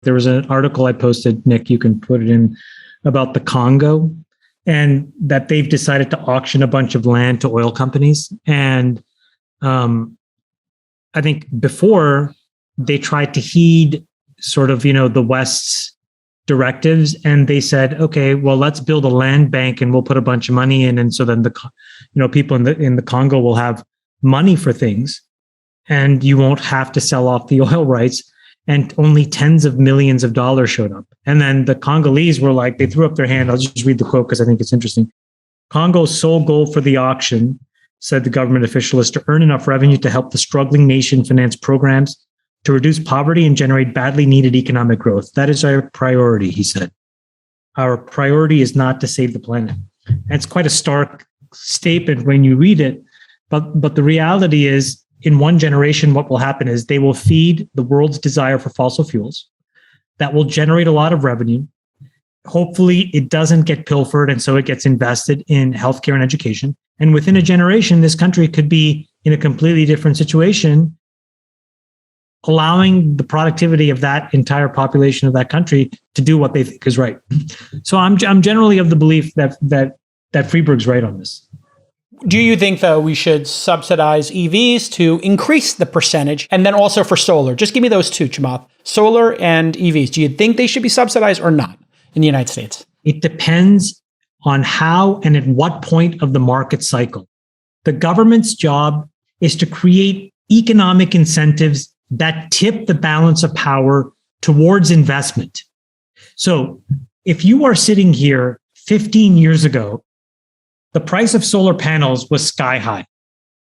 There was an article I posted, Nick, you can put it in, about the Congo, and that they've decided to auction a bunch of land to oil companies. And I think before they tried to heed sort of, the West's directives, and they said, okay, well, let's build a land bank and we'll put a bunch of money in. And so then people in the Congo will have money for things, and you won't have to sell off the oil rights. And only tens of millions of dollars showed up. And then the Congolese were like, they threw up their hand. I'll just read the quote because I think it's interesting. Congo's sole goal for the auction, said the government official, is to earn enough revenue to help the struggling nation finance programs to reduce poverty and generate badly needed economic growth. That is our priority, he said. Our priority is not to save the planet. And it's quite a stark statement when you read it. But the reality is, in one generation, what will happen is they will feed the world's desire for fossil fuels. That will generate a lot of revenue. Hopefully, it doesn't get pilfered, and so it gets invested in healthcare and education. And within a generation, this country could be in a completely different situation, allowing the productivity of that entire population of that country to do what they think is right. So I'm generally of the belief that Friedberg's right on this. Do you think, though, we should subsidize EVs to increase the percentage? And then also for solar, just give me those two, Chamath, solar and EVs. Do you think they should be subsidized or not in the United States? It depends on how and at what point of the market cycle. The government's job is to create economic incentives that tip the balance of power towards investment. So if you are sitting here 15 years ago, the price of solar panels was sky high.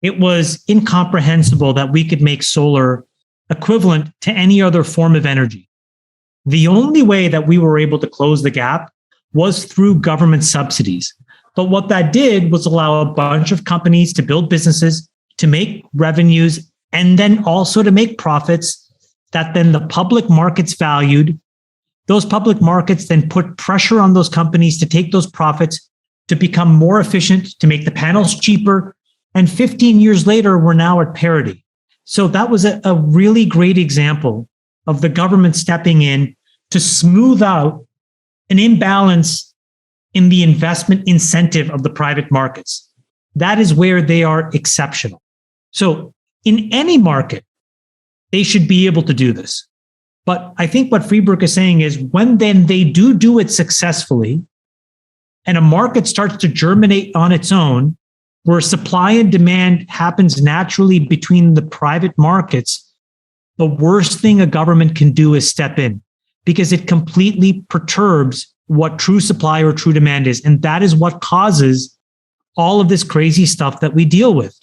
It was incomprehensible that we could make solar equivalent to any other form of energy. The only way that we were able to close the gap was through government subsidies. But what that did was allow a bunch of companies to build businesses, to make revenues, and then also to make profits that then the public markets valued. Those public markets then put pressure on those companies to take those profits to become more efficient, to make the panels cheaper. And 15 years later, we're now at parity. So that was a really great example of the government stepping in to smooth out an imbalance in the investment incentive of the private markets. That is where they are exceptional. So in any market, they should be able to do this. But I think what Friedberg is saying is when then they do it successfully, and a market starts to germinate on its own, where supply and demand happens naturally between the private markets, the worst thing a government can do is step in, because it completely perturbs what true supply or true demand is. And that is what causes all of this crazy stuff that we deal with.